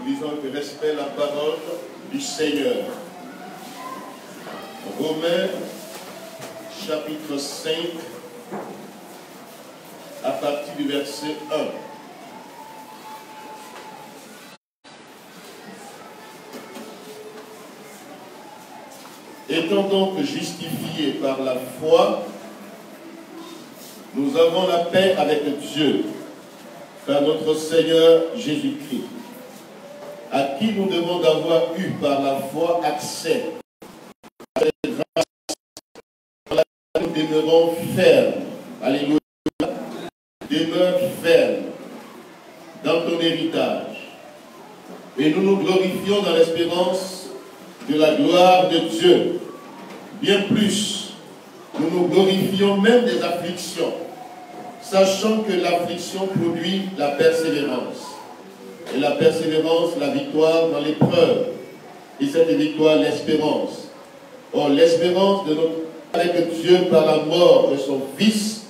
nous lisons avec respect la parole du Seigneur. Romains, chapitre 5, à partir du verset 1. Étant donc justifiés par la foi, nous avons la paix avec Dieu, par notre Seigneur Jésus-Christ, à qui nous devons d'avoir eu par la foi accès à cette grâce dans laquelle nous demeurons fermes. Alléluia. Demeure ferme dans ton héritage. Et nous nous glorifions dans l'espérance de la gloire de Dieu. Bien plus, nous nous glorifions même des afflictions, sachant que l'affliction produit la persévérance. Et la persévérance, la victoire dans l'épreuve. Et cette victoire, l'espérance. Or, l'espérance de notre avec Dieu par la mort de son Fils,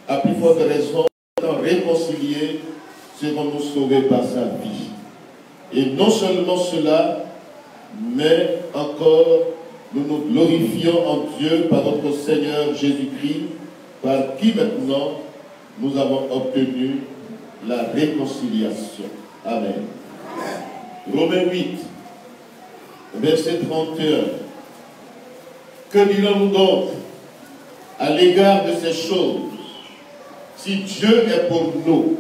à plus forte raison, étant réconciliés, serons-nous sauvés par sa vie. Et non seulement cela, mais encore, nous nous glorifions en Dieu par notre Seigneur Jésus-Christ, par qui maintenant nous avons obtenu la réconciliation. Amen. Romains 8, verset 31. Que dirons-nous donc à l'égard de ces choses? Si Dieu est pour nous,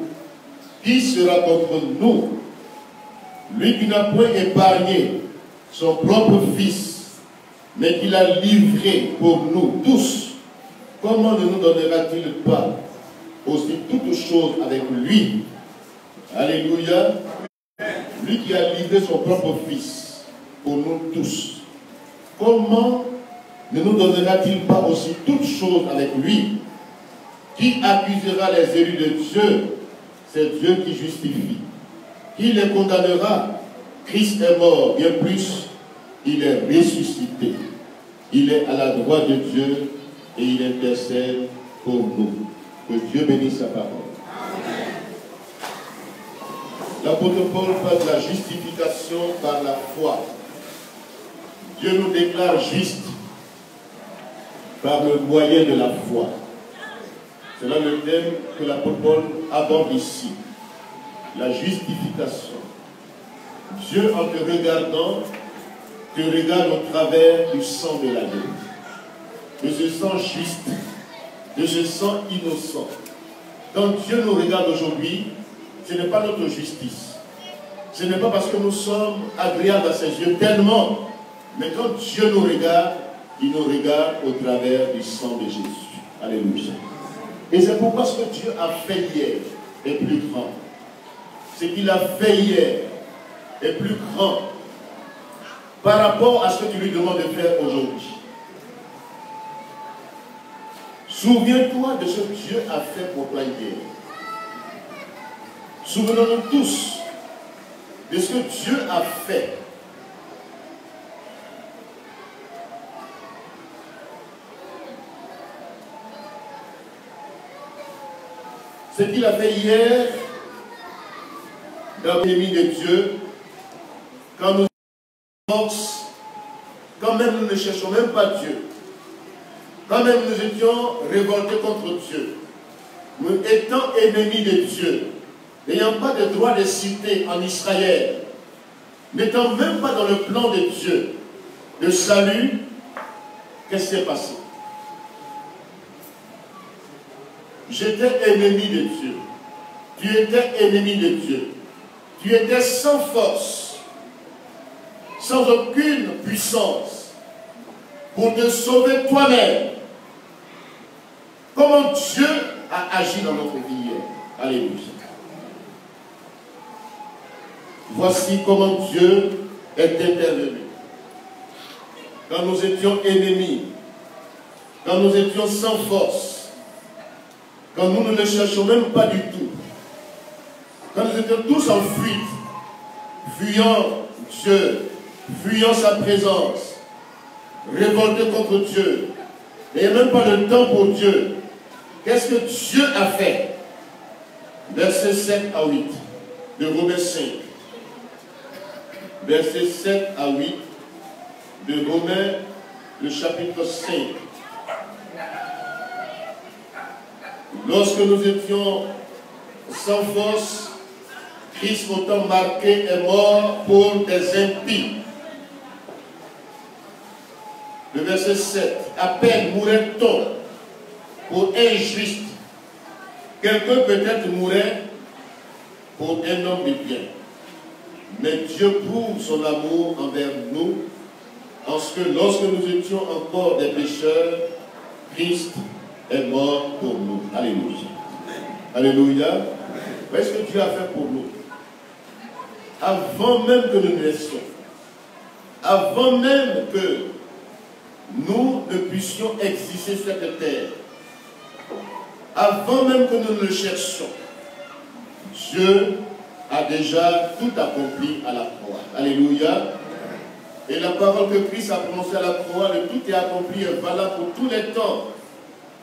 qui sera contre nous? Lui qui n'a point épargné son propre Fils, mais qui l'a livré pour nous tous, comment ne nous donnera-t-il pas aussi toutes choses avec lui? Alléluia. Lui qui a livré son propre Fils pour nous tous, comment ne nous donnera-t-il pas aussi toutes choses avec lui? Qui accusera les élus de Dieu? C'est Dieu qui justifie. Qui les condamnera? Christ est mort, bien plus, il est ressuscité. Il est à la droite de Dieu et il intercède pour nous. Que Dieu bénisse sa parole. L'apôtre Paul parle de la justification par la foi. Dieu nous déclare justes par le moyen de la foi. C'est là le thème que l'apôtre Paul aborde ici. La justification. Dieu, en te regardant, te regarde au travers du sang de l'agneau, de ce sang juste, de ce sang innocent. Quand Dieu nous regarde aujourd'hui, ce n'est pas notre justice. Ce n'est pas parce que nous sommes agréables à ses yeux tellement, mais quand Dieu nous regarde, il nous regarde au travers du sang de Jésus. Alléluia. Et c'est pourquoi ce que Dieu a fait hier est plus grand. Ce qu'il a fait hier est plus grand par rapport à ce que tu lui demandes de faire aujourd'hui. Souviens-toi de ce que Dieu a fait pour toi hier. Souvenons-nous tous de ce que Dieu a fait. Ce qu'il a fait hier dans l'ennemi de Dieu, quand nous force, quand même nous ne cherchons même pas Dieu, quand même nous étions révoltés contre Dieu, nous étant ennemis de Dieu, n'ayant pas de droit de cité en Israël, n'étant même pas dans le plan de Dieu, de salut, qu'est-ce qui s'est passé? J'étais ennemi de Dieu. Tu étais ennemi de Dieu. Tu étais sans force, sans aucune puissance, pour te sauver toi-même. Comment Dieu a agi dans notre vie hier. Alléluia. Voici comment Dieu est intervenu. Quand nous étions ennemis, quand nous étions sans force, quand nous ne le cherchions même pas du tout, quand nous étions tous en fuite, fuyant Dieu, fuyant sa présence, révoltés contre Dieu, n'ayant même pas le temps pour Dieu, qu'est-ce que Dieu a fait? Versets 7 à 8 de Romains 5. versets 7 à 8 de Romains, le chapitre 5. Lorsque nous étions sans force, Christ autant marqué est mort pour des impies. Le verset 7. À peine mourrait-on pour un juste. Quelqu'un peut-être mourrait pour un homme de bien. Mais Dieu prouve son amour envers nous, en ce que lorsque nous étions encore des pécheurs, Christ est mort pour nous. Alléluia. Alléluia. Qu'est-ce que Dieu a fait pour nous? Avant même que nous naissions, avant même que nous ne puissions exister sur cette terre, avant même que nous ne le cherchions, Dieu a déjà tout accompli à la croix. Alléluia. Et la parole que Christ a prononcée à la croix, le tout est accompli est valable pour tous les temps,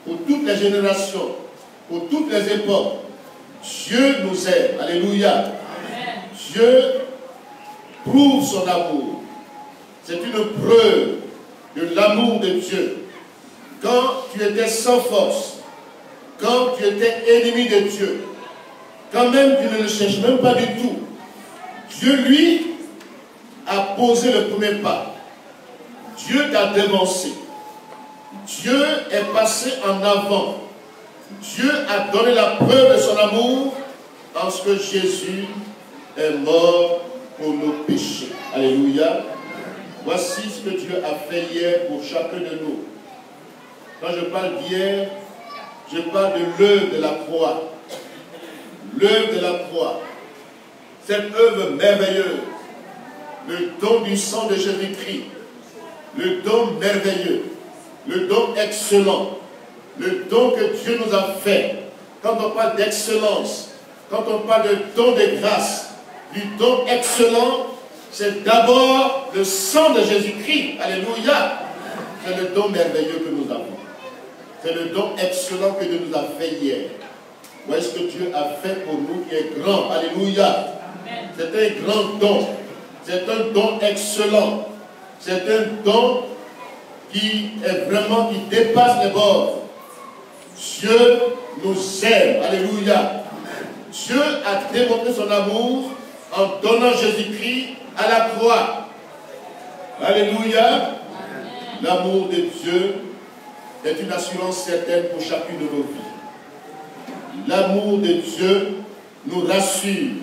pour toutes les générations, pour toutes les époques. Dieu nous aime. Alléluia. Amen. Dieu prouve son amour. C'est une preuve de l'amour de Dieu. Quand tu étais sans force, quand tu étais ennemi de Dieu, quand même tu ne le cherches même pas du tout, Dieu, lui, a posé le premier pas. Dieu t'a devancé. Dieu est passé en avant. Dieu a donné la preuve de son amour en ce que Jésus est mort pour nos péchés. Alléluia. Voici ce que Dieu a fait hier pour chacun de nous. Quand je parle d'hier, je parle de l'œuvre de la croix. L'œuvre de la croix. Cette œuvre merveilleuse. Le don du sang de Jésus-Christ. Le don merveilleux. Le don excellent. Le don que Dieu nous a fait. Quand on parle d'excellence, quand on parle de don de grâce, du don excellent, c'est d'abord le sang de Jésus-Christ. Alléluia. C'est le don merveilleux que nous avons. C'est le don excellent que Dieu nous a fait hier. Voyez ce que Dieu a fait pour nous qui est grand. Alléluia. C'est un grand don. C'est un don excellent. C'est un don qui est vraiment, qui dépasse les bords. Dieu nous aime. Alléluia. Dieu a démontré son amour en donnant Jésus-Christ à la croix. Alléluia. L'amour de Dieu est une assurance certaine pour chacune de nos vies. L'amour de Dieu nous rassure.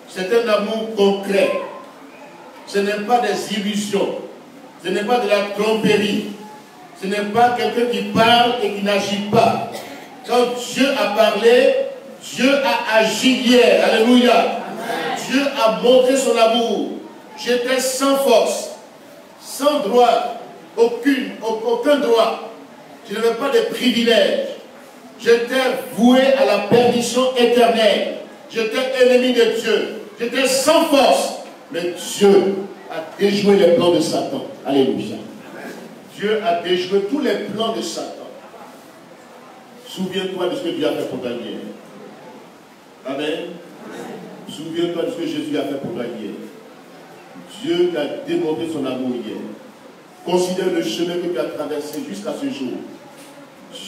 C'est un amour concret. Ce n'est pas des illusions. Ce n'est pas de la tromperie. Ce n'est pas quelqu'un qui parle et qui n'agit pas. Quand Dieu a parlé, Dieu a agi hier. Alléluia. Amen. Dieu a montré son amour. J'étais sans force, sans droit, aucun droit. Je n'avais pas de privilèges. J'étais voué à la perdition éternelle. J'étais ennemi de Dieu. J'étais sans force. Mais Dieu a déjoué les plans de Satan. Alléluia. Dieu a déjoué tous les plans de Satan. Souviens-toi de ce que Dieu a fait pour gagner. Amen. Souviens-toi de ce que Jésus a fait pour gagner. Dieu t'a démontré son amour hier. Considère le chemin que tu as traversé jusqu'à ce jour.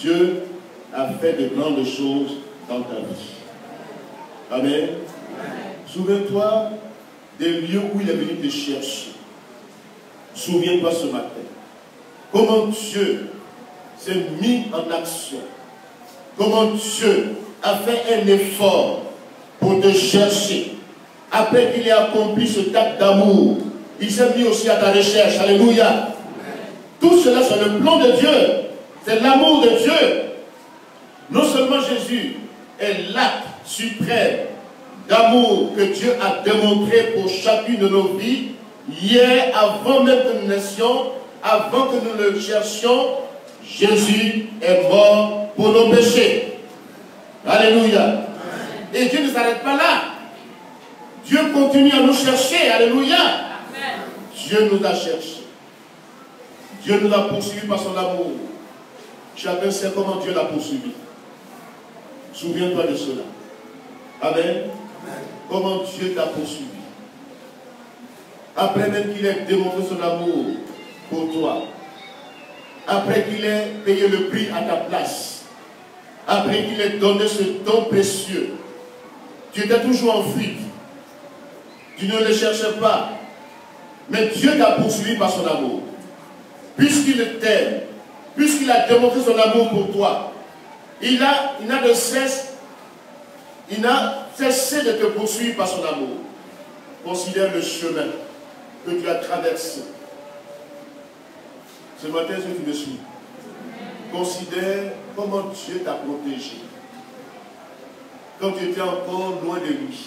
Dieu a fait de grandes choses dans ta vie. Amen. Souviens-toi des lieux où il est venu te chercher. Souviens-toi ce matin. Comment Dieu s'est mis en action. Comment Dieu a fait un effort pour te chercher. Après qu'il ait accompli ce acte d'amour, il s'est mis aussi à ta recherche. Alléluia. Tout cela, c'est le plan de Dieu. C'est l'amour de Dieu. Non seulement Jésus est l'acte suprême d'amour que Dieu a démontré pour chacune de nos vies, hier, avant même que nous naissions, avant que nous le cherchions, Jésus est mort pour nos péchés. Alléluia. Et Dieu ne s'arrête pas là. Dieu continue à nous chercher. Alléluia. Dieu nous a cherchés. Dieu nous a poursuivis par son amour. Chacun sait comment Dieu l'a poursuivi. Souviens-toi de cela. Amen. Comment Dieu t'a poursuivi. Après même qu'il ait démontré son amour pour toi, après qu'il ait payé le prix à ta place, après qu'il ait donné ce don précieux, tu étais toujours en fuite. Tu ne le cherchais pas. Mais Dieu t'a poursuivi par son amour. Puisqu'il t'aime, puisqu'il a démontré son amour pour toi, il n'a cessé de te poursuivre par son amour. Considère le chemin que tu as traversé. Ce matin, est-ce que tu me suis? Considère comment Dieu t'a protégé. Quand tu étais encore loin de lui.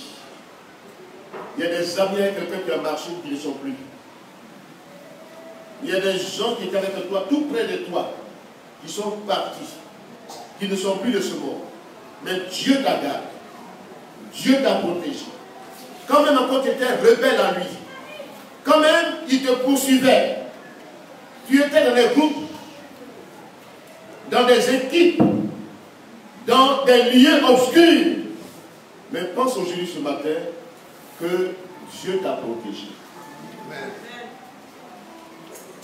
Il y a des amis avec quelqu'un qui a marché qui ne sont plus. Il y a des gens qui étaient avec toi, tout près de toi, qui sont partis, qui ne sont plus de ce monde. Mais Dieu t'a gardé. Dieu t'a protégé. Quand même encore tu étais rebelle à lui. Quand même il te poursuivait. Tu étais dans des groupes, dans des équipes, dans des lieux obscurs. Mais pense aujourd'hui ce matin que Dieu t'a protégé. Amen.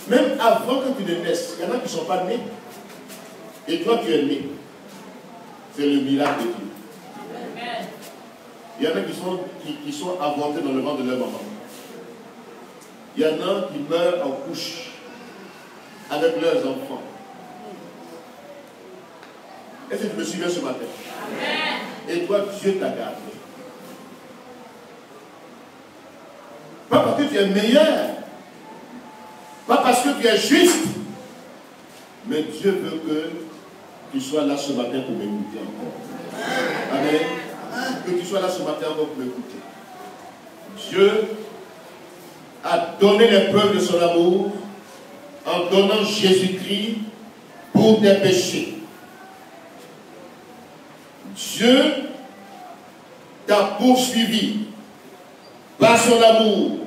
Même avant que tu ne naisses, il y en a qui ne sont pas nés. Et toi tu es né. C'est le miracle de Dieu. Amen. Il y en a qui sont avortés dans le ventre de leur maman. Il y en a qui meurent en couche avec leurs enfants. Est-ce que tu me suis bien ce matin? Amen. Et toi, Dieu t'a gardé. Pas parce que tu es meilleur, pas parce que tu es juste, mais Dieu veut que tu sois là ce matin pour m'écouter encore. Amen. Que tu sois là ce matin encore pour m'écouter. Dieu a donné les preuves de son amour en donnant Jésus-Christ pour tes péchés. Dieu t'a poursuivi par son amour,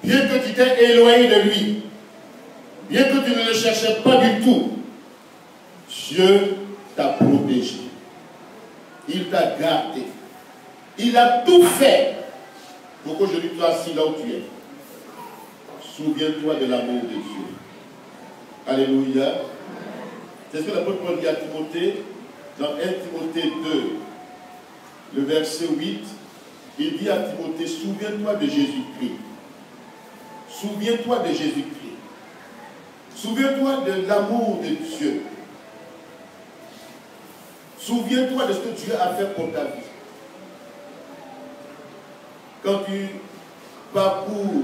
bien que tu t'es éloigné de lui, bien que tu ne le cherchais pas du tout. Dieu t'a protégé. Il t'a gardé. Il a tout fait pour qu'aujourd'hui tu sois assis là où tu es. Souviens-toi de l'amour de Dieu. Alléluia. C'est ce que l'apôtre Paul dit à Timothée dans 1 Timothée 2, le verset 8. Il dit à Timothée, souviens-toi de Jésus-Christ. Souviens-toi de Jésus-Christ. Souviens-toi de l'amour de Dieu. Souviens-toi de ce que Dieu a fait pour ta vie. Quand tu parcours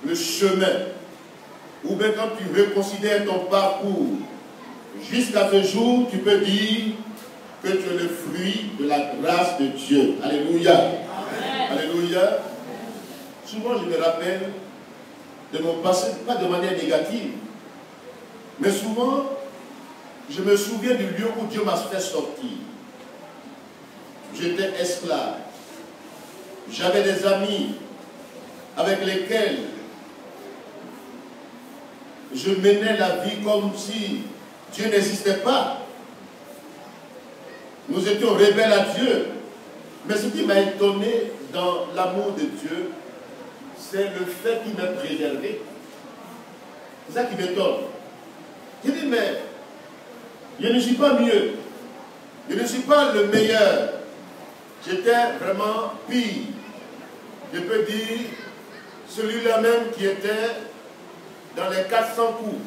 le chemin, ou bien quand tu reconsidères ton parcours, jusqu'à ce jour, tu peux dire que tu es le fruit de la grâce de Dieu. Alléluia. Amen. Alléluia. Souvent, je me rappelle de mon passé, pas de manière négative, mais souvent, je me souviens du lieu où Dieu m'a fait sortir. J'étais esclave. J'avais des amis avec lesquels je menais la vie comme si Dieu n'existait pas. Nous étions rebelles à Dieu. Mais ce qui m'a étonné dans l'amour de Dieu, c'est le fait qu'il m'a préservé. C'est ça qui m'étonne. Je dis, mais je ne suis pas mieux. Je ne suis pas le meilleur. J'étais vraiment pire. Je peux dire, celui-là même qui était dans les 400 coups.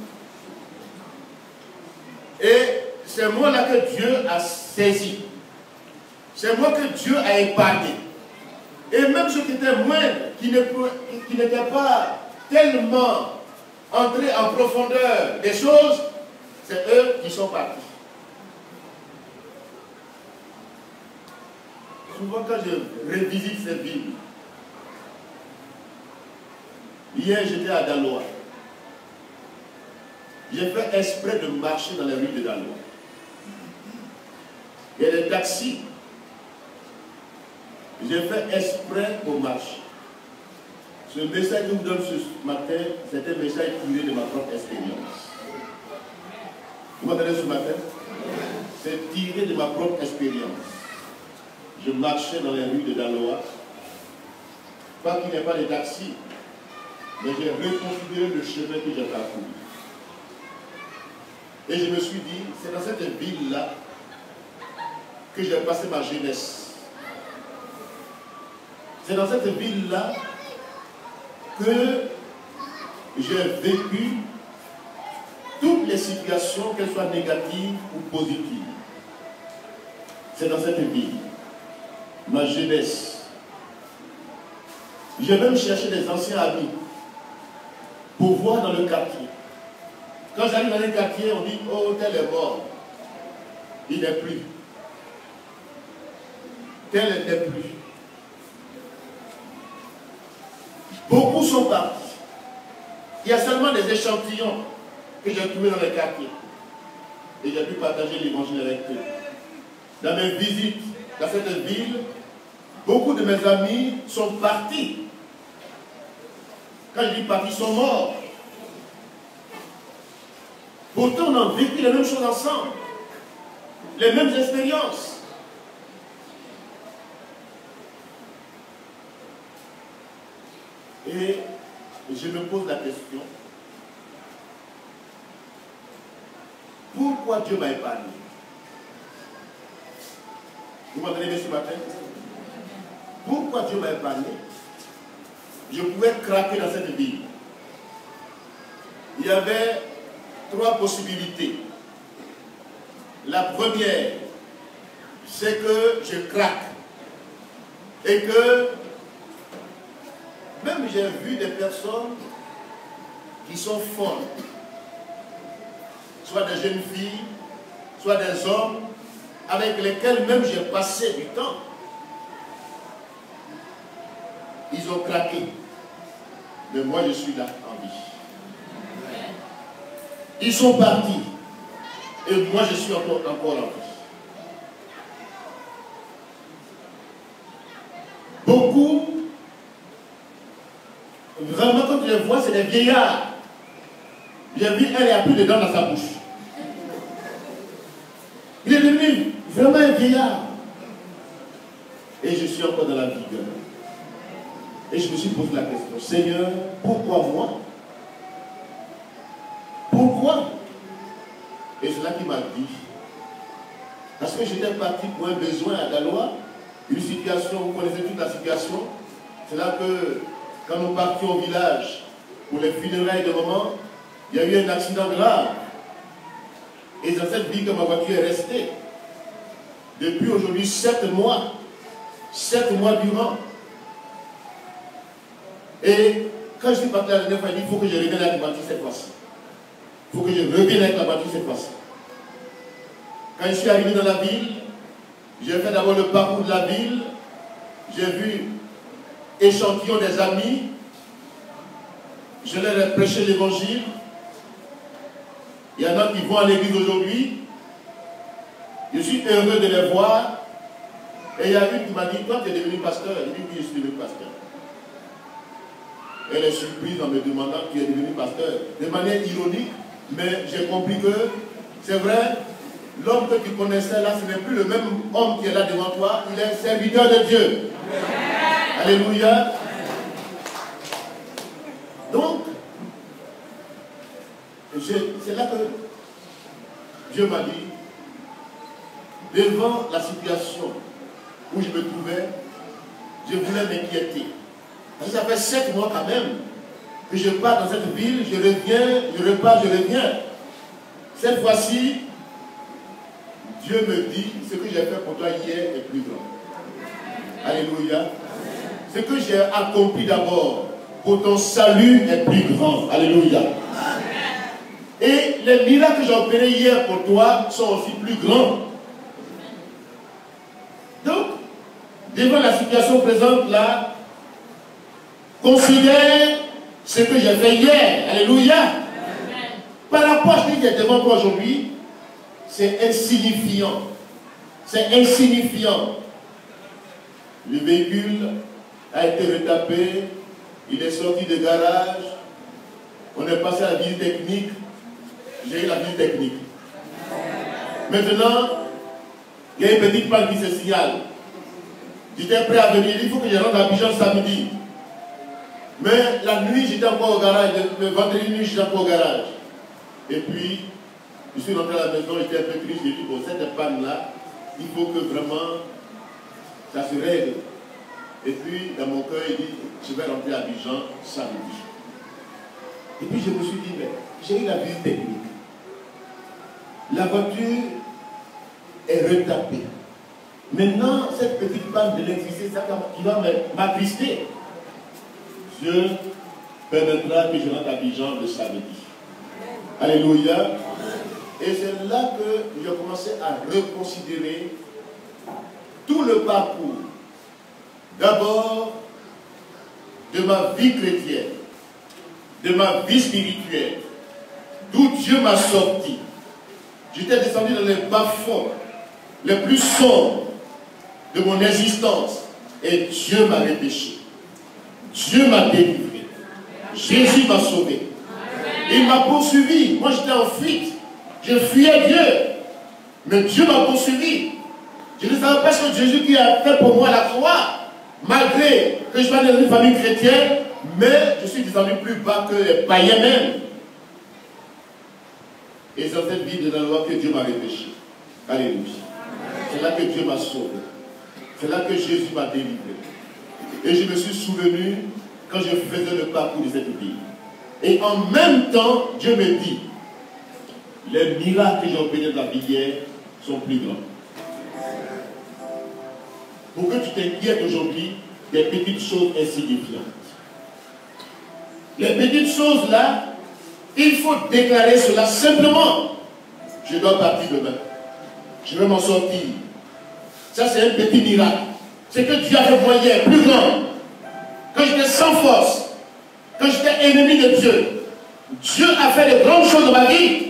Et c'est moi là que Dieu a saisi. C'est moi que Dieu a épargné. Et même ceux qui étaient moindres, qui n'étaient pas tellement entrés en profondeur des choses, c'est eux qui sont partis. Souvent quand je revisite cette Bible, hier j'étais à Daloa. J'ai fait exprès de marcher dans les rues de Daloa. Il y a des taxis. J'ai fait exprès pour marcher. Ce message que je vous donne ce matin, c'est un message tiré de ma propre expérience. Vous m'entendez ce matin? C'est tiré de ma propre expérience. Je marchais dans les rues de Daloa pas qu'il n'y ait pas de taxi, mais j'ai reconsidéré le chemin que j'ai parcouru. Et je me suis dit, c'est dans cette ville-là que j'ai passé ma jeunesse. C'est dans cette ville-là que j'ai vécu toutes les situations, qu'elles soient négatives ou positives. C'est dans cette ville, ma jeunesse. J'ai même cherché des anciens amis pour voir dans le quartier. Quand j'arrive dans le quartier, on dit, oh, tel est mort. Il n'est plus. Tel n'est plus. Beaucoup sont partis. Il y a seulement des échantillons que j'ai trouvés dans le quartier. Et j'ai pu partager l'évangile avec eux. Dans mes visites dans cette ville, beaucoup de mes amis sont partis. Quand je dis partis, ils sont morts. Pourtant, on a vécu les mêmes choses ensemble. Les mêmes expériences. Et je me pose la question, pourquoi Dieu m'a épargné? Vous m'avez aimé ce matin? Pourquoi Dieu m'a épargné? Je pouvais craquer dans cette ville. Il y avait 3 possibilités. La première, c'est que je craque. Et que même j'ai vu des personnes qui sont folles. Soit des jeunes filles, soit des hommes, avec lesquels même j'ai passé du temps. Ils ont craqué. Mais moi, je suis là en vie. Ils sont partis. Et moi, je suis encore en vie. Beaucoup, vraiment, quand tu les vois, c'est des vieillards. J'ai vu, elle a plus de dents dans sa bouche. Il est devenu vraiment un vieillard. Et je suis encore dans la vigueur. Et je me suis posé la question, Seigneur, pourquoi moi? Pourquoi? Et c'est là qu'il m'a dit, parce que j'étais parti pour un besoin à Galois, une situation, vous connaissez toute la situation. C'est là que, quand nous partions au village pour les funérailles de maman, il y a eu un accident grave. Et dans cette vie que ma voiture est restée. Depuis aujourd'hui 7 mois. 7 mois durant. Et quand je suis parti la dernière fois, il dit, il faut que je revienne avec la voiture cette fois-ci. Il faut que je revienne avec la voiture cette fois-ci. Quand je suis arrivé dans la ville, j'ai fait d'abord le parcours de la ville. J'ai vu échantillon des amis. Je leur ai prêché l'évangile. Il y en a qui vont à l'église aujourd'hui. Je suis heureux de les voir. Et il y a une qui m'a dit, toi tu es devenu pasteur. Il dit, oui, je suis devenu pasteur. Elle est surprise en me demandant qui est devenu pasteur. De manière ironique, mais j'ai compris que c'est vrai, l'homme que tu connaissais là, ce n'est plus le même homme qui est là devant toi. Il est serviteur de Dieu. Amen. Alléluia. Donc, c'est là que Dieu m'a dit, devant la situation où je me trouvais, je voulais m'inquiéter. Parce que ça fait 7 mois quand même que je pars dans cette ville, je reviens, je repars, je reviens. Cette fois-ci, Dieu me dit, ce que j'ai fait pour toi hier est plus grand. Alléluia. Ce que j'ai accompli d'abord pour ton salut est plus grand. Alléluia. Et les miracles que j'ai opérés hier pour toi sont aussi plus grands. Donc, devant la situation présente là, considère ce que j'ai fait hier. Alléluia. Par rapport à ce qui est devant toi aujourd'hui, c'est insignifiant. C'est insignifiant. Le véhicule a été retapé, il est sorti de garage, on est passé à la visite technique, j'ai eu la visite technique. Maintenant, il y a une petite panne qui se signale. J'étais prêt à venir, il faut que je rentre à Abidjan samedi. Mais la nuit, j'étais encore au garage. Le vendredi nuit, j'étais encore au garage. Et puis, je suis rentré à la maison, j'étais un peu triste. J'ai dit, bon, cette panne-là, il faut que vraiment ça se règle. Et puis, dans mon cœur, il dit, je vais rentrer à Abidjan samedi. Et puis, je me suis dit, mais j'ai eu la visite technique. La voiture est retapée. Maintenant, cette petite panne de l'électricité, ça qui va m'attrister. Dieu permettra que je rentre à Abidjan le samedi. Alléluia. Et c'est là que j'ai commencé à reconsidérer tout le parcours. D'abord, de ma vie chrétienne, de ma vie spirituelle, d'où Dieu m'a sorti. J'étais descendu dans les bas-fonds, les plus sombres de mon existence. Et Dieu m'a repêché. Dieu m'a délivré. Jésus m'a sauvé. Il m'a poursuivi. Moi, j'étais en fuite. Je fuyais Dieu. Mais Dieu m'a poursuivi. Je ne savais pas ce que Jésus qui a fait pour moi à la croix. Malgré que je sois dans une famille chrétienne, mais je suis descendu plus bas que les païens même. Et c'est dans cette vie de la loi que Dieu m'a repêché. Alléluia. C'est là que Dieu m'a sauvé. C'est là que Jésus m'a délivré. Et je me suis souvenu quand je faisais le parcours de cette vie. Et en même temps, Dieu me dit, les miracles que j'ai opérés dans la vie hier sont plus grands. Pour que tu t'inquiètes aujourd'hui des petites choses insignifiantes. Les petites choses là, il faut déclarer cela simplement. Je dois partir demain. Je vais m'en sortir. Ça c'est un petit miracle. C'est que Dieu a fait moi hier, plus grand. Quand j'étais sans force, quand j'étais ennemi de Dieu, Dieu a fait de grandes choses dans ma vie.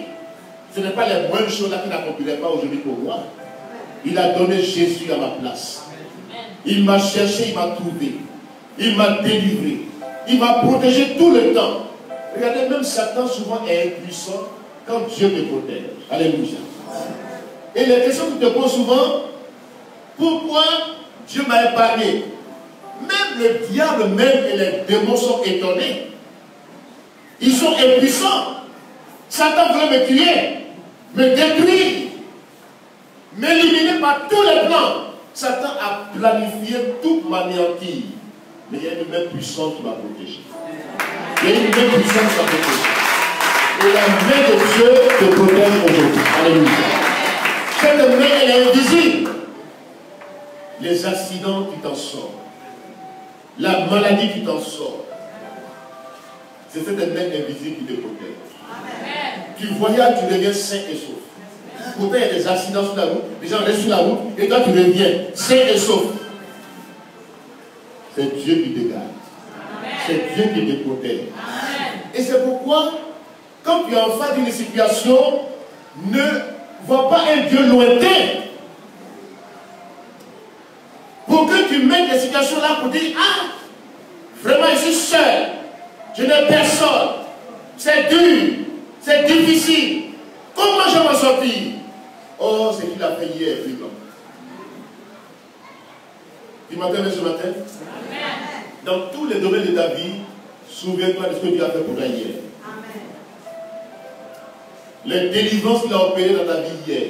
Ce n'est pas les bonnes choses là qu'il n'accomplirait pas aujourd'hui pour moi. Il a donné Jésus à ma place. Il m'a cherché, il m'a trouvé. Il m'a délivré. Il m'a protégé tout le temps. Regardez, même Satan souvent est impuissant quand Dieu me protège. Alléluia. Et les questions que tu te poses souvent, pourquoi Dieu m'a épargné? Même le diable même et les démons sont étonnés. Ils sont impuissants. Satan veut me tuer, me détruire, m'éliminer par tous les plans. Satan a planifié tout m'anéantir. Mais il y a une main puissante qui m'a protégé. Il y a une main puissante qui m'a protégé. Et la main de Dieu te protège aujourd'hui. Alléluia. Cette main, elle est invisible. Les accidents qui t'en sortent. La maladie qui t'en sort. C'est cette main invisible qui te protège. Amen. Tu voyages, tu reviens sain et sauf. Pourtant, il y a des accidents sur la route, les gens restent sur la route, et toi tu reviens sain et sauf. C'est Dieu qui te garde. C'est Dieu qui te protège. Amen. Et c'est pourquoi, quand tu es en face d'une situation, ne vois pas un Dieu lointain. Pour que tu mettes des situations là pour dire, ah, vraiment je suis seul, je n'ai personne, c'est dur, c'est difficile, comment je vais m'en sortir? Oh, ce qu'il a fait hier est plus grand. Tu m'entends ce matin? Amen. Dans tous les domaines de ta vie, souviens-toi de ce que Dieu a fait pour toi hier. Amen. Les délivrances qu'il a opérées dans ta vie hier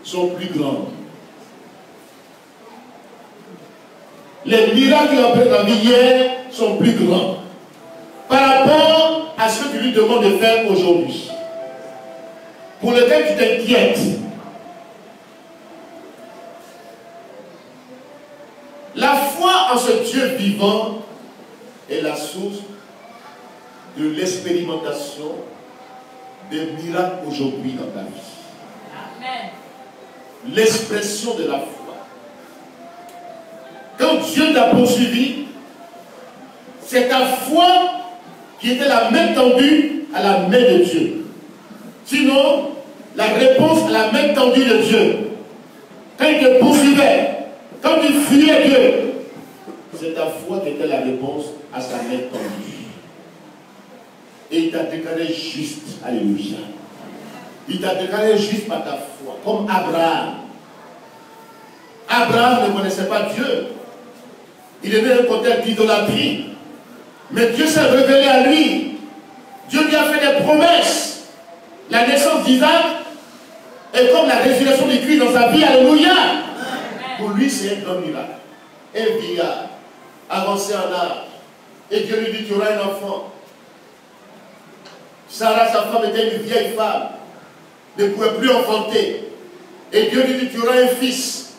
sont plus grandes. Les miracles qu'il a opérés dans ta vie hier sont plus grands par rapport à ce que tu lui demandes de faire aujourd'hui, pour lequel tu t'inquiètes. La foi en ce Dieu vivant est la source de l'expérimentation des miracles aujourd'hui dans ta vie. Amen. L'expression de la foi. Quand Dieu t'a poursuivi, c'est ta foi qui était la main tendue à la main de Dieu. Sinon, la réponse à la main tendue de Dieu, quand il te poursuivait, quand il fuyait Dieu, c'est ta foi qui était la réponse à sa main tendue. Et il t'a déclaré juste. Alléluia. Il t'a déclaré juste par ta foi, comme Abraham. Abraham ne connaissait pas Dieu. Il était un contexte d'idolâtrie. Mais Dieu s'est révélé à lui. Dieu lui a fait des promesses. La naissance d'Isaac est comme la résurrection du Christ dans sa vie. Alléluia. Pour lui, c'est un grand miracle. Un vieillard, avancé en âge. Et Dieu lui dit, tu auras un enfant. Sarah, sa femme, était une vieille femme. Ne pouvait plus enfanter. Et Dieu lui dit, tu auras un fils.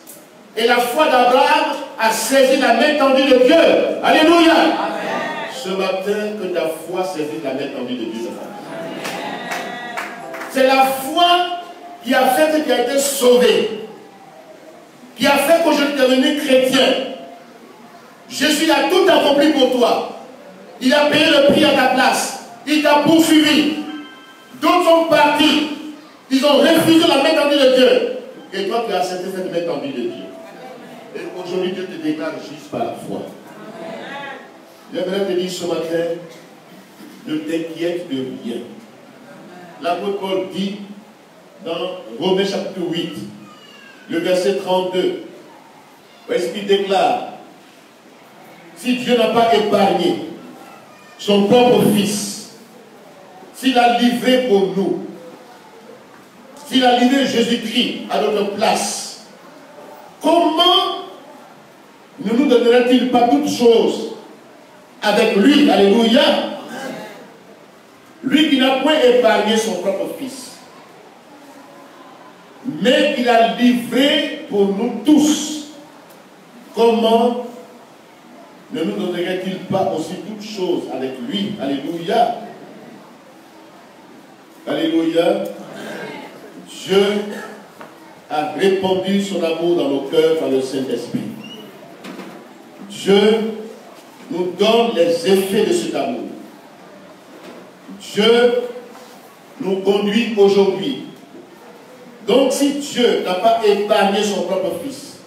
Et la foi d'Abraham a saisi la main tendue de Dieu. Alléluia. Amen. Ce matin, que ta foi saisisse la main tendue de Dieu. C'est la foi qui a fait que tu as été sauvé. Qui a fait qu'aujourd'hui tu es devenu chrétien. Jésus a tout accompli pour toi. Il a payé le prix à ta place. Il t'a poursuivi. D'autres sont partis. Ils ont refusé la main tendue de Dieu. Et toi, tu as accepté cette main tendue de Dieu. Et aujourd'hui, Dieu te déclare juste par la foi. J'aimerais te dire ce matin, ne t'inquiète de rien. L'apôtre Paul dit dans Romains chapitre 8, le verset 32, où est-ce qu'il déclare, si Dieu n'a pas épargné son propre fils, s'il a livré pour nous, s'il a livré Jésus-Christ à notre place, comment ne nous donnerait-il pas toutes choses avec lui? Alléluia. Lui qui n'a point épargné son propre fils, mais qu'il a livré pour nous tous, comment ne nous donnerait-il pas aussi toutes choses avec lui? Alléluia. Alléluia. Dieu a répandu son amour dans nos cœurs par le Saint-Esprit. Dieu nous donne les effets de cet amour. Dieu nous conduit aujourd'hui. Donc si Dieu n'a pas épargné son propre fils,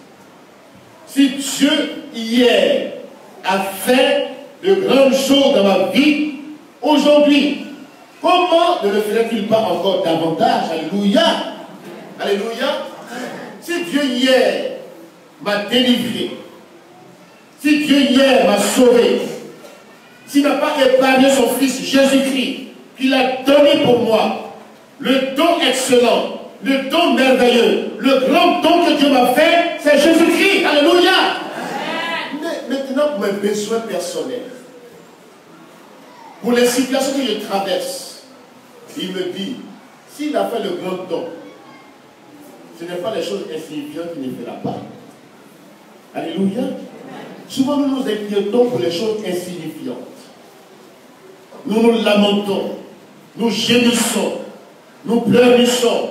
si Dieu hier a fait de grandes choses dans ma vie, aujourd'hui, comment ne le ferait-il pas encore davantage? Alléluia. Alléluia. Si Dieu hier m'a délivré, si Dieu hier m'a sauvé, s'il n'a pas épargné son fils Jésus-Christ, qu'il a donné pour moi, le don excellent, le don merveilleux, le grand don que Dieu m'a fait, c'est Jésus-Christ. Alléluia. Mais maintenant, pour mes besoins personnels, pour les situations que je traverse, il me dit, s'il a fait le grand don, ce n'est pas les choses insignifiantes qu'il ne fera pas. Alléluia. Souvent, nous nous inquiétons pour les choses insignifiantes. Nous nous lamentons, nous gémissons, nous pleurissons.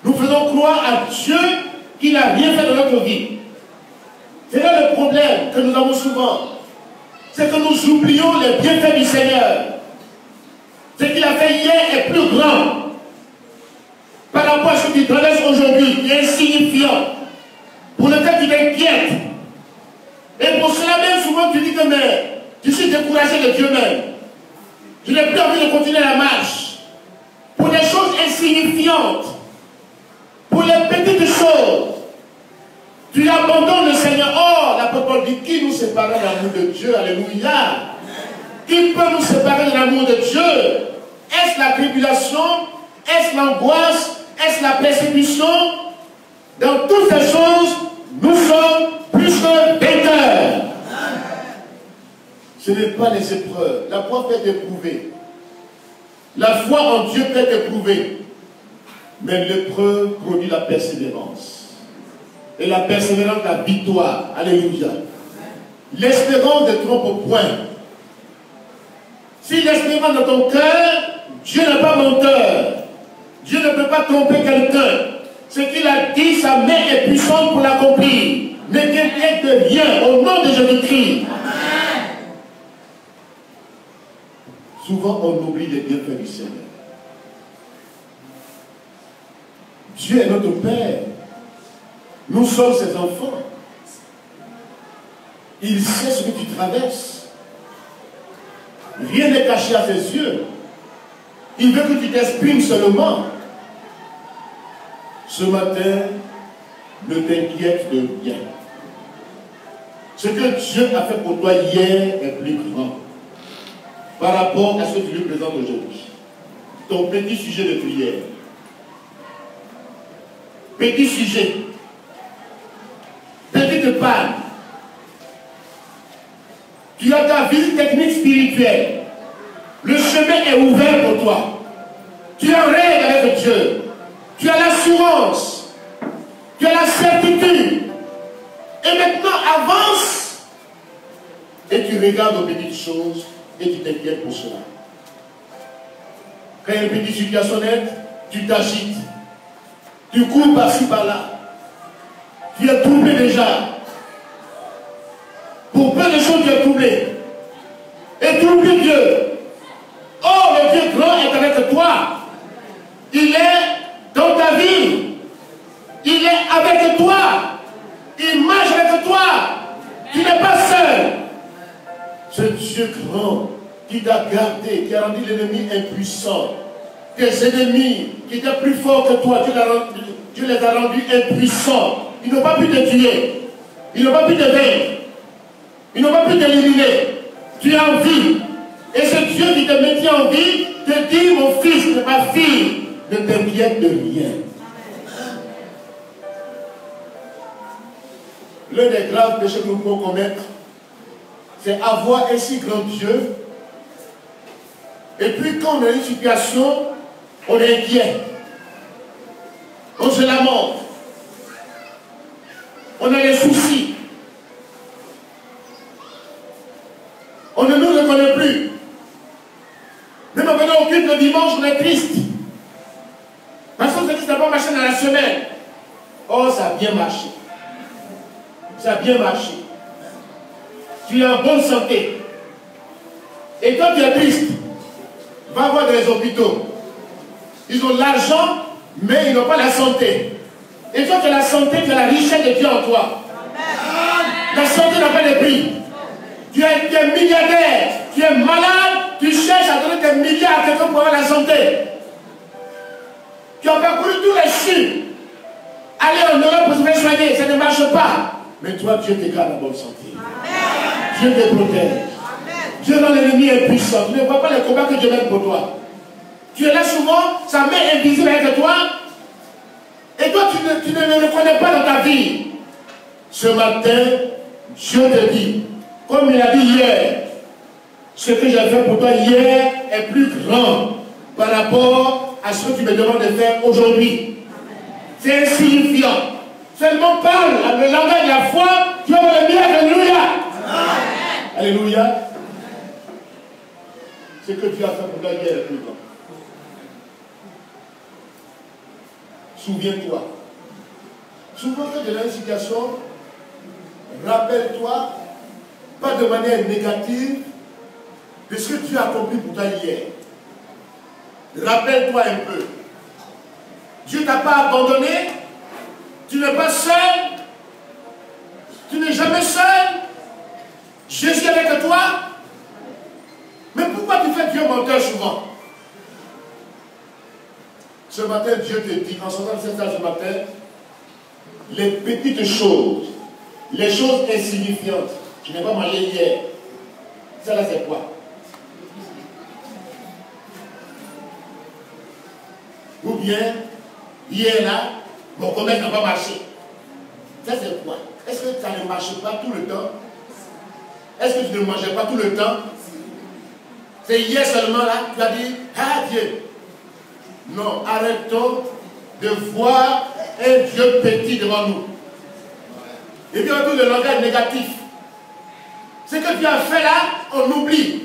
Nous faisons croire à Dieu qu'il n'a rien fait dans notre vie. C'est là le problème que nous avons souvent. C'est que nous oublions les bienfaits du Seigneur. Ce qu'il a fait hier est plus grand. Par rapport à ce que tu traverses aujourd'hui, qui est insignifiant, pour lequel tu t'inquiètes. Et pour cela même, souvent tu dis que mais, je suis découragé de Dieu même. Je n'ai plus envie de continuer la marche. Pour des choses insignifiantes, pour les petites choses, tu abandonnes le Seigneur. Oh, l'apôtre Paul dit, qui nous séparera de l'amour de Dieu? Alléluia. Qui peut nous séparer de l'amour de Dieu? Est-ce la tribulation? Est-ce l'angoisse? Est-ce la persécution? Dans toutes ces choses, nous sommes plus que vainqueurs. Ce n'est pas les épreuves. La foi peut être éprouvée. La foi en Dieu peut être éprouvée. Mais l'épreuve produit la persévérance. Et la persévérance, la victoire. Alléluia. L'espérance ne trompe point. Si l'espérance dans ton cœur, Dieu n'est pas menteur. Dieu ne peut pas tromper quelqu'un. Ce qu'il a dit, sa main est puissante pour l'accomplir. Ne t'inquiète de rien au nom de Jésus-Christ. Souvent, on oublie les bienfaits du Seigneur. Dieu est notre Père. Nous sommes ses enfants. Il sait ce que tu traverses. Rien n'est caché à ses yeux. Il veut que tu t'exprimes seulement. Ce matin, ne t'inquiète de rien. Ce que Dieu a fait pour toi hier est plus grand. par rapport à ce que tu lui présentes aujourd'hui. Ton petit sujet de prière. Petit sujet. Petite panne. Tu as ta vie technique spirituelle. Le chemin est ouvert pour toi. Tu es en règle avec Dieu. Tu as l'assurance. Tu as la certitude. Et maintenant, avance. Et tu regardes aux petites choses et tu t'inquiètes pour cela. Quand il y a une petite situation nette, tu t'agites. Tu cours par-ci, par-là. Tu es troublé déjà. Pour peu de choses, tu es troublé. Et tu oublies Dieu. Oh, le Dieu grand est avec toi. Il est dans ta vie. Il est avec toi. Il marche avec toi. Tu n'es pas seul. Ce Dieu grand qui t'a gardé, qui a rendu l'ennemi impuissant. Tes ennemis qui étaient plus forts que toi, Dieu les a rendus impuissants. Ils n'ont pas pu te tuer. Ils n'ont pas pu te vaincre. Ils n'ont pas pu t'éliminer. Tu es en vie. Et ce Dieu qui te maintient en vie te dit, mon fils, ma fille, ne t'inquiète de rien. L'un des graves péchés que nous pouvons commettre, c'est avoir un si grand Dieu. Et puis quand on a une situation, on est inquiet. On se lamente. On a des soucis. On ne nous reconnaît plus. Même quand on occupe le dimanche, on est triste. Parce qu'on se dit que ça n'a pas marché dans la semaine. Oh, ça a bien marché. Ça a bien marché. Tu es en bonne santé. Et toi, tu es triste. Va voir dans les hôpitaux. Ils ont l'argent, mais ils n'ont pas la santé. Et toi, tu as la santé, tu as la richesse de Dieu en toi. La santé n'a pas de prix. Tu es milliardaire, tu es malade, tu cherches à donner tes milliards à quelqu'un pour avoir la santé. Tu as parcouru tous les chiffres. Aller en Europe pour se faire soigner, ça ne marche pas. Mais toi, Dieu te garde en bonne santé. Dieu te protège. Dieu rend l'ennemi impuissant. Tu ne vois pas les combats que Dieu mène pour toi. Tu es là souvent, sa main invisible avec toi. Et toi, tu ne le reconnais pas dans ta vie. Ce matin, Dieu te dit, comme il a dit hier, ce que j'ai fait pour toi hier est plus grand par rapport à ce que tu me demandes de faire aujourd'hui. C'est insignifiant. Seulement parle le langage de la foi, tu vas le bien. Alléluia. Alléluia. Ce que Dieu a fait pour toi hier est plus grand. Souviens-toi. Souvent quand tu es dans une situation, rappelle-toi, pas de manière négative, de ce que tu as accompli pour toi hier. Rappelle-toi un peu. Dieu ne t'a pas abandonné. Tu n'es pas seul. Tu n'es jamais seul. Jésus est avec toi. Mais pourquoi tu fais Dieu menteur souvent? Ce matin, Dieu te dit, en sortant de cette salle ce matin, les petites choses, les choses insignifiantes. Je n'ai pas mangé hier. Ça là, c'est quoi? Ou bien, hier là, mon commerce n'a pas marché. Ça c'est quoi? Est-ce que ça ne marche pas tout le temps? Est-ce que tu ne mangeais pas tout le temps? C'est hier seulement là, tu as dit, ah Dieu. Non, arrêtons de voir un Dieu petit devant nous. Et puis on dit le langage négatif. Ce que tu as fait là, on oublie.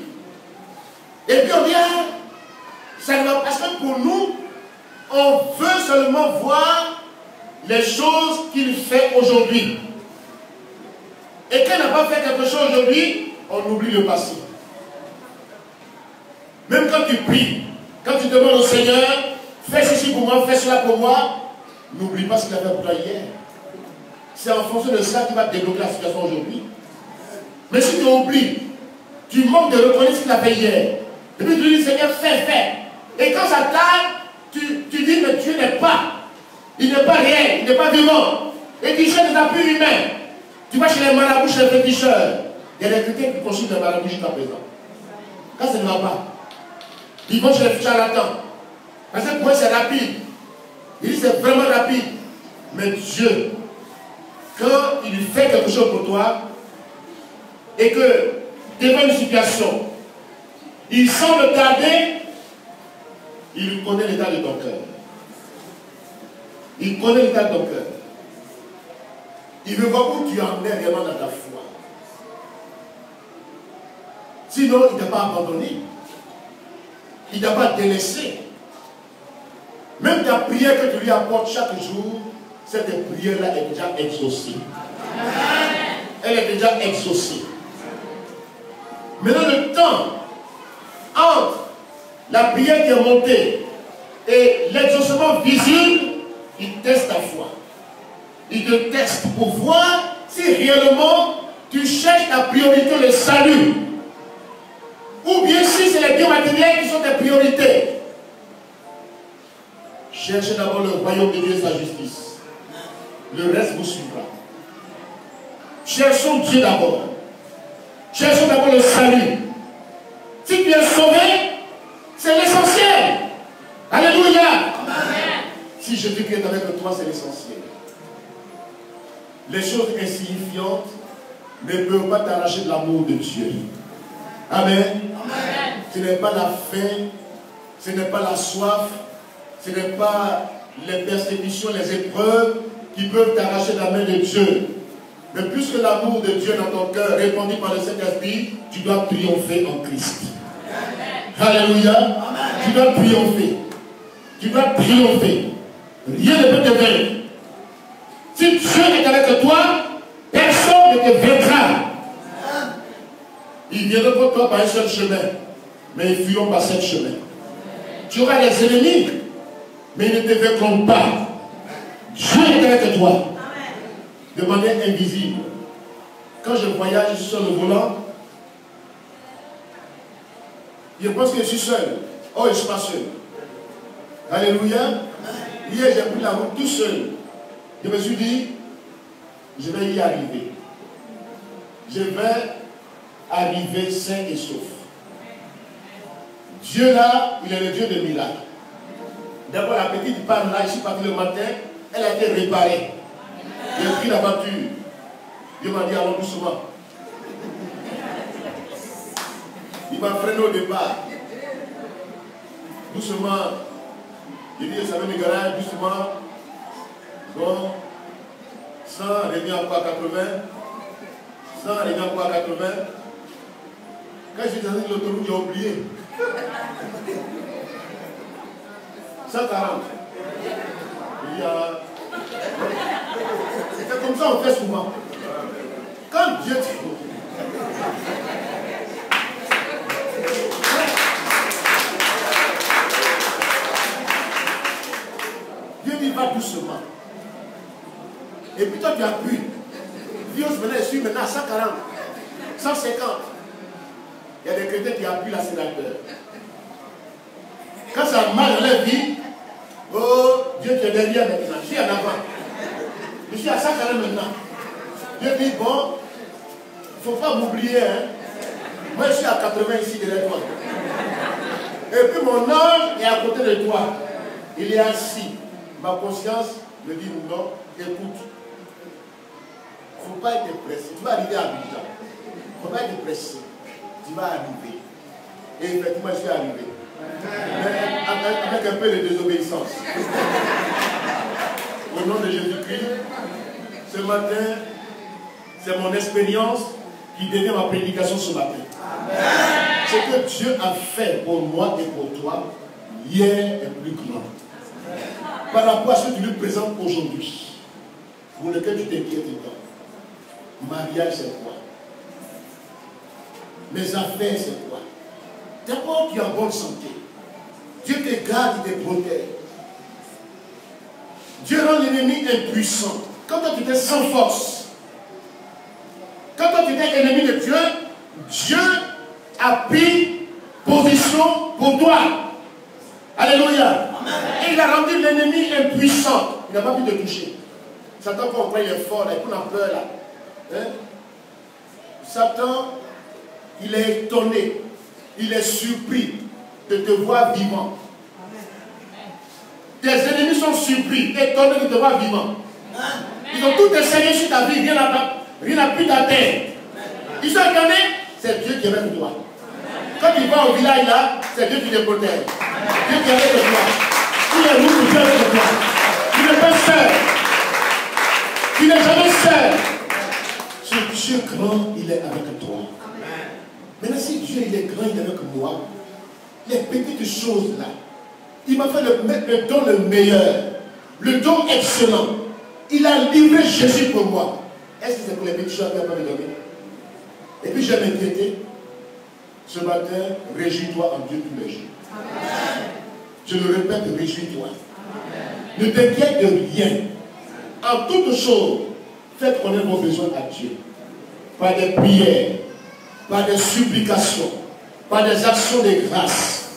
Et puis on dit, ah, ça ne va pas. Parce que pour nous, on veut seulement voir les choses qu'il fait aujourd'hui. Et quand il n'a pas fait quelque chose aujourd'hui, on oublie le passé. Même quand tu pries, quand tu demandes au Seigneur, fais ceci pour moi, fais cela pour moi, n'oublie pas ce qu'il a fait pour toi hier. C'est en fonction de ça qu'il va débloquer la situation aujourd'hui. Mais si tu oublies, tu manques de reconnaître ce qu'il a fait hier. Et puis tu dis, Seigneur, fais. Et quand ça tarde, tu dis, mais Dieu n'est pas. Il n'est pas réel, il n'est pas vivant. Et tu cherches des appuis humains. Tu vas chez les marabouts, chez les féticheurs. Il y a des chrétiens qui consultent les marabouts jusqu'à présent. Quand ça ne va pas, ils vont chez les charlatans. Parce que pour eux, c'est rapide. Il dit c'est vraiment rapide. Mais Dieu, quand il fait quelque chose pour toi, et que devant une situation, il semble tarder, il connaît l'état de ton cœur. Il connaît l'état de ton cœur. Il veut voir où tu en es réellement dans ta foi. Sinon, il ne t'a pas abandonné. Il ne t'a pas délaissé. Même ta prière que tu lui apportes chaque jour, cette prière-là est déjà exaucée. Elle est déjà exaucée. Maintenant, le temps entre la prière qui est montée et l'exaucement visible, il teste ta foi. Il te teste pour voir si réellement tu cherches ta priorité, le salut. Ou bien si c'est les biens matériels qui sont tes priorités. Cherchez d'abord le royaume de Dieu et sa justice. Le reste vous suivra. Cherchons Dieu d'abord. Cherchons d'abord le salut. Si tu es sauvé, c'est l'essentiel. Alléluia. Amen. Si Jésus-Christ est avec toi, c'est l'essentiel. Les choses insignifiantes ne peuvent pas t'arracher de l'amour de Dieu. Amen. Amen. Ce n'est pas la faim, ce n'est pas la soif, ce n'est pas les persécutions, les épreuves qui peuvent t'arracher de la main de Dieu. Mais plus que l'amour de Dieu dans ton cœur, répandu par le Saint-Esprit, tu dois triompher en Christ. Amen. Alléluia. Amen. Tu dois triompher. Tu dois triompher. Rien ne peut te vaincre. Si Dieu est avec toi, personne ne te vaincra. Ils viendront pour toi par un seul chemin, mais ils fuiront par 7 chemins. Tu auras des ennemis, mais ils ne te vaincront pas. Dieu est avec toi. De manière invisible. Quand je voyage, je suis sur le volant, je pense que je suis seul. Oh, je ne suis pas seul. Alléluia. Hier, j'ai pris la route tout seul. Je me suis dit, je vais y arriver. Je vais arriver sain et sauf. Dieu là, il est le Dieu de miracles. D'abord, la petite panne là, je suis parti le matin, elle a été réparée. J'ai pris la voiture. Dieu m'a dit, allons doucement. Il m'a freiné au départ. Doucement. J'ai dit, ça veut le garage, doucement. Bon. 100, revient encore à 80. 100, revient encore à 80. Quand j'ai dans l'autoroute, j'ai oublié. 140. Il y a... C'est comme ça on fait souvent. Quand Dieu Dieu dit va doucement. Et puis toi tu appuies. Dieu je suis maintenant à 140, 150. Il y a des chrétiens qui appuient l'accélérateur. Quand ça marche dans leur vie, oh Dieu tu es derrière maintenant, je suis en avant. Je suis à 140 maintenant. Dieu dit, bon, il ne faut pas m'oublier. Hein. Moi, je suis à 80 ici derrière toi. Et puis mon ange est à côté de toi. Il est assis. Ma conscience me dit, non, écoute. Il ne faut pas être pressé. Tu vas arriver à Abidjan. Il ne faut pas être pressé. Tu vas arriver. Et effectivement, je suis arrivé. Mais avec un peu de désobéissance. Au nom de Jésus-Christ, ce matin, c'est mon expérience qui devient ma prédication ce matin. Ce que Dieu a fait pour moi et pour toi, hier est plus grand. Par rapport à ce que tu lui présentes aujourd'hui, pour lequel tu t'inquiètes tant. Mariage, c'est quoi? Mes affaires, c'est quoi? D'abord, tu es en bonne santé. Dieu te garde, il te protège. Dieu rend l'ennemi impuissant. Quand toi tu étais sans force, quand toi tu étais ennemi de Dieu, Dieu a pris position pour toi. Alléluia. Et il a rendu l'ennemi impuissant. Il n'a pas pu te toucher. Satan comprend, il est fort, là, il a peur là. Hein? Satan, il est étonné. il est surpris de te voir vivant. Tes ennemis sont surpris, étonnés de te voir vivant. Ils ont tout essayé sur ta vie, rien n'a pu t'atteindre. Ils sont étonnés, c'est Dieu qui est avec toi. Quand tu vas au village là, c'est Dieu qui te protège. Dieu qui est avec toi. Il est où Dieu est avec toi. Tu n'es pas seul. Tu n'es jamais seul. Ce Dieu grand, il est avec toi. Maintenant, si Dieu il est grand, il est avec moi, les petites choses là, il m'a fait le don le meilleur, le don excellent. Il a livré Jésus pour moi. Est-ce que c'est pour les petites choses qu'il n'a pas me donner? Et puis j'ai m'inquiété. Ce matin, réjouis-toi en Dieu tous les jours. Amen. Je le répète, réjouis-toi. Ne t'inquiète de rien. En toutes choses, faites connaître vos besoins à Dieu. Par des prières, par des supplications, par des actions de grâce.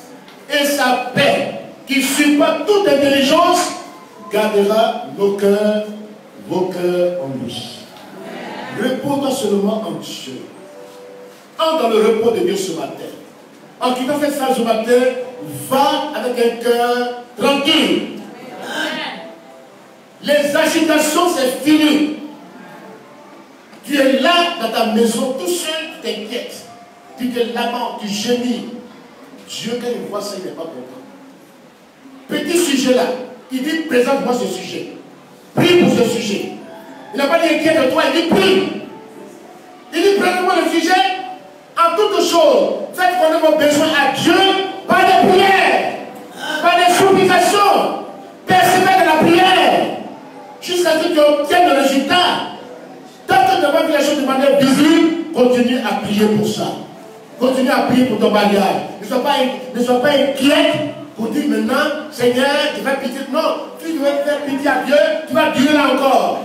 Et sa paix, qui surpasse toute intelligence, gardera nos cœurs, vos cœurs en lui. Repose-toi seulement en Dieu. Entre dans le repos de Dieu ce matin. En quittant cette salle ce matin, va avec un cœur tranquille. Les agitations, c'est fini. Tu es là dans ta maison, tout seul, tu t'inquiètes. Tu te lamentes, tu gémis. Dieu, quand il voit ça, il n'est pas content. Petit sujet là, il dit présente-moi ce sujet. Prie pour ce sujet. Il n'a pas dit inquiète de toi, il dit prie. Il dit présente-moi le sujet. En toutes choses, faites connaître vos besoins à Dieu par des prières, par des supplications. Persévère dans la prière jusqu'à ce que tu obtiennes le résultat. Tant que tu n'as pas vu les choses de manière visible, continue à prier pour ça. Continue à prier pour ton mariage. Ne sois pas inquiète pour dire maintenant, Seigneur, tu vas pitié. Non, tu dois faire pitié à Dieu, tu vas durer là encore.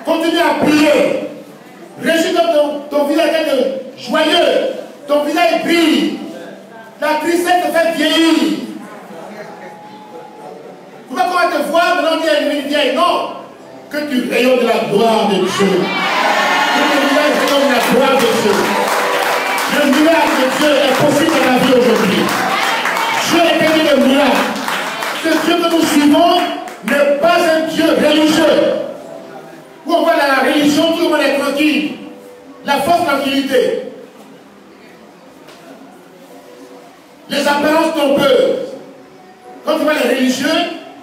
Continue à prier. Réjouis ton visage est joyeux, ton visage brille. La tristesse te fait vieillir. Tu vois comment te voir, maintenant tu es une vieille. Non, que tu rayonnes de la gloire de Dieu. Que ton visage rayonne de la gloire de Dieu. Le miracle de Dieu est possible dans la vie aujourd'hui. Dieu est béni de miracle. Ce Dieu que nous suivons n'est pas un Dieu religieux. Où on voit dans la religion, tout le monde est tranquille. La fausse tranquillité. Les apparences trompeuses. Quand tu vois les religieux,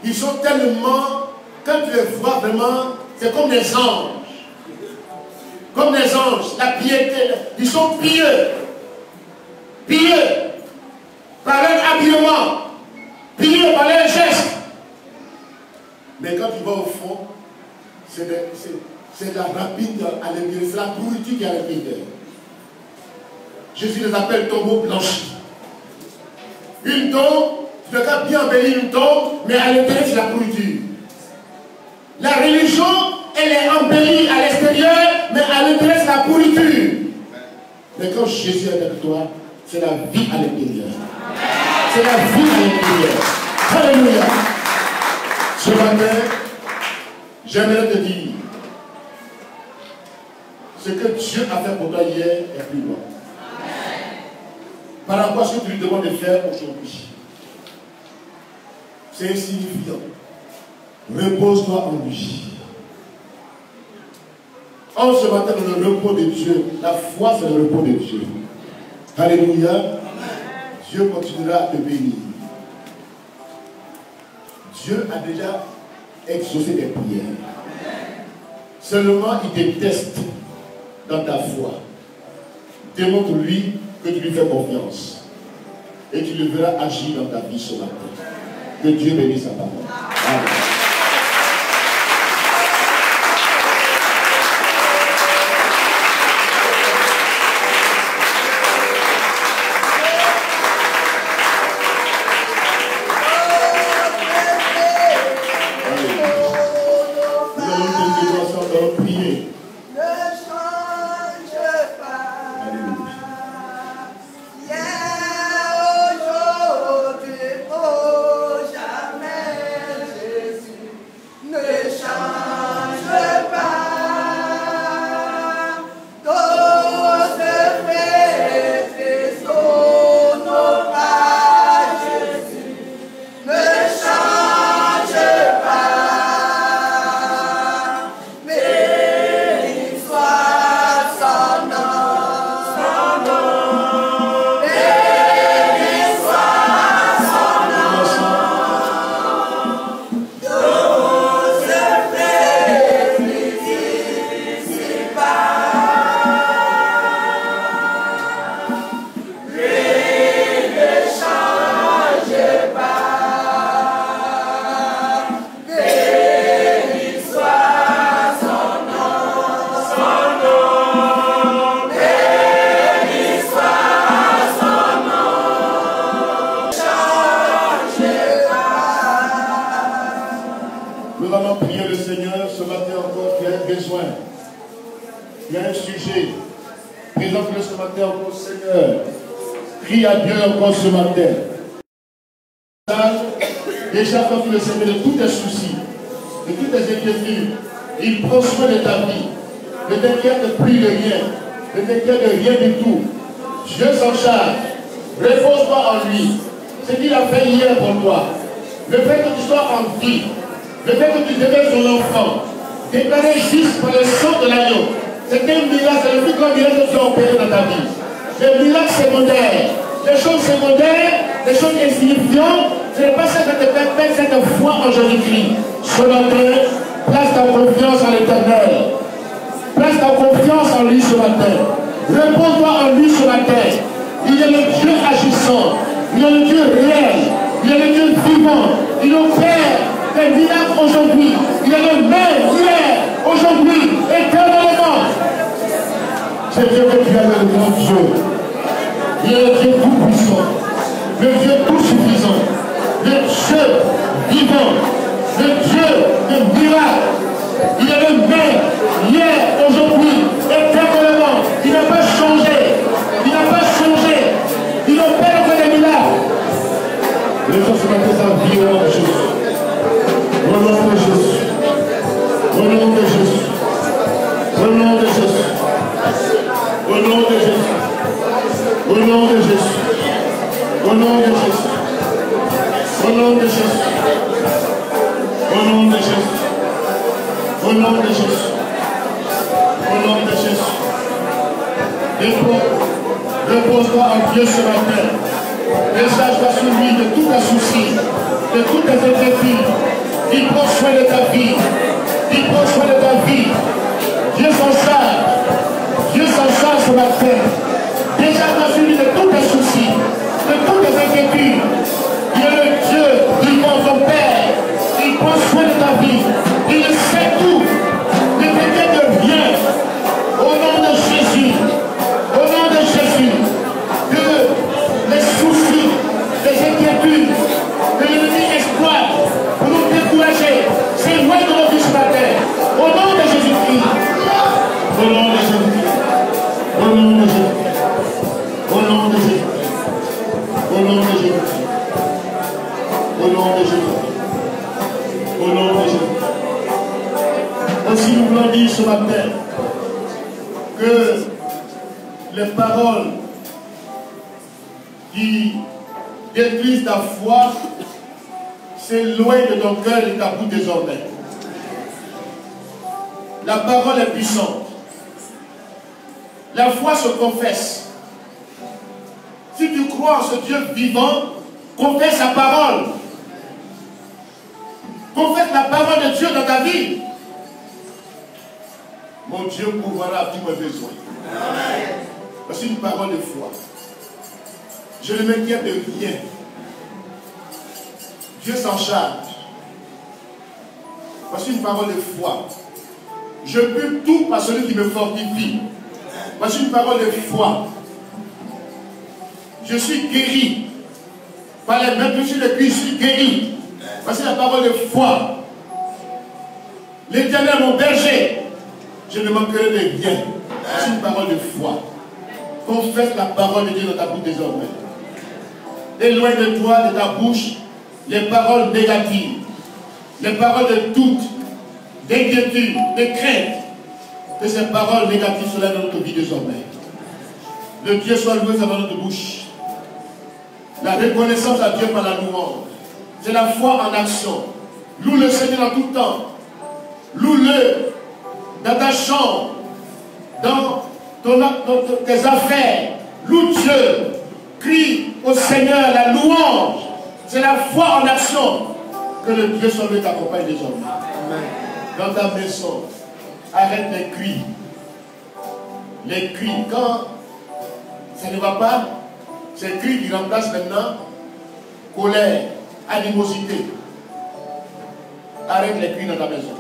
ils sont tellement, quand tu les vois vraiment, c'est comme des anges. Comme des anges. La piété, ils sont pieux. Pieux. Par leur habillement. Pieux par leurs gestes. Mais quand tu vas au fond, c'est la rapide à l'intérieur, c'est la pourriture qui est à l'intérieur. Jésus les appelle tombeaux blanchis. Une tombe, tu ne peux bien embellir une tombe, mais à l'intérieur c'est la pourriture. La religion, elle est embellie à l'extérieur, mais à l'intérieur c'est la pourriture. Mais quand Jésus est avec toi, c'est la vie à l'intérieur. C'est la vie à l'intérieur. Alléluia. Ce matin, j'aimerais te dire, ce que Dieu a fait pour toi hier est plus loin. Par rapport à ce que tu lui demandes de faire aujourd'hui, c'est insignifiant. Repose-toi en lui. En ce matin, dans le repos de Dieu, la foi c'est le repos de Dieu. Alléluia. Dieu continuera à te bénir. Dieu a déjà exaucé tes prières. Seulement, il te teste dans ta foi. Démontre-lui que tu lui fais confiance. Et tu le verras agir dans ta vie ce matin. Que Dieu bénisse sa parole. Amen. Oh besoin. Il y a un sujet. Présente-le ce matin encore, Seigneur. Crie à Dieu encore ce matin. Déjà, quand tu le Seigneur de tous tes soucis, de toutes tes inquiétudes, il prend soin de ta vie. Ne t'inquiète plus de rien. Ne t'inquiète de rien du tout. Dieu s'en charge. Repose-toi en lui. Ce qu'il a fait hier pour toi. Le fait que tu sois en vie. Le fait que tu deviens son enfant. Déclaré juste par le sang de l'agneau. C'est un miracle, c'est le plus grand miracle que tu as opéré dans ta vie. Les miracles secondaires, les choses secondaires, les choses insignifiantes, ce n'est pas ça que te permet cette foi en Jésus-Christ. Ce matin, place ta confiance en l'Éternel. Place ta confiance en lui ce matin. Repose-toi en lui ce matin. Il est le Dieu agissant. Il est le Dieu réel. Il est le Dieu vivant. Il opère des miracles aujourd'hui. Il est le même hier, aujourd'hui, éternellement. C'est Dieu que tu as le grand Dieu. Il est le Dieu tout-puissant. Le Dieu tout-suffisant. Le Dieu vivant. Le Dieu de miracles. Il est le même hier, aujourd'hui, éternellement. Il n'a pas changé. Il n'a pas changé. Il opère que des miracles. Les gens se mettent sa vie au nom de Jésus. Au nom de Jésus. Au nom de Jésus. Au nom de Jésus. Au nom de Jésus. Au nom de Jésus. Au nom de Jésus. Au nom de Jésus. Au nom de Jésus. Au nom de Jésus. Au nom de Jésus. Repose-toi en Dieu ce matin. Décharge-toi sur lui de tous tes soucis, de toutes tes inquiétudes. Il prend soin de ta vie. Il prend soin de ta vie. Dieu s'en charge. Dieu s'en charge ce matin. Décharge-toi sur lui de tous tes soucis, de toutes tes inquiétudes. Il est le Dieu vivant, ton Père. Il prend soin de ta vie. Il sait tout. Ne t'inquiète de rien. Au nom de Jésus. Au nom de Jésus. Que les soucis, les inquiétudes, que l'ennemi exploite pour nous décourager, c'est loin de nos vies ce matin. Au nom de Jésus-Christ. Au nom de Jésus-Christ. Au nom de Jésus-Christ. Au nom de Jésus-Christ. Au nom de Jésus-Christ. Au nom de Jésus-Christ. Au nom de Jésus-Christ. Aussi nous voulons dire ce matin que les paroles qui détruisent ta foi s'éloignent de ton cœur et ta bouche désormais. La parole est puissante. La foi se confesse. Si tu crois en ce Dieu vivant, confesse sa parole. Confesse la parole de Dieu dans ta vie. Mon Dieu pourvoira à tous mes besoins. C'est une parole de foi. Je ne m'inquiète de rien. Dieu s'en charge. Voici une parole de foi. Je peux tout par celui qui me fortifie. Voici une parole de foi. Je suis guéri. Par les mêmes blessures de Christ, je suis guéri. Voici la parole de foi. L'Éternel est mon berger. Je ne manquerai de rien. C'est une parole de foi. Confesse la parole de Dieu dans ta bouche désormais. Éloigne de toi, de ta bouche, les paroles négatives, les paroles de doute, d'inquiétude, de crainte. Que ces paroles négatives soient dans notre vie désormais. Le Dieu soit loué dans notre bouche. La reconnaissance à Dieu par la louange. C'est la foi en action. Loue le Seigneur en tout temps. Loue-le dans ta chambre, dans tes affaires. Loue Dieu. Crie au Seigneur la louange. C'est la foi en action. Que le Dieu soit loué t'accompagne désormais. Dans ta maison, arrête les cris. Les cris, quand ça ne va pas, ces cris qui remplacent maintenant colère, animosité. Arrête les cris dans ta maison.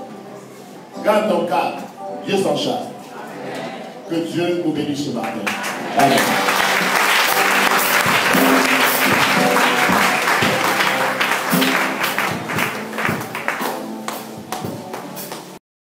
Garde ton calme. Dieu s'en charge. Que Dieu nous bénisse ce matin. Amen.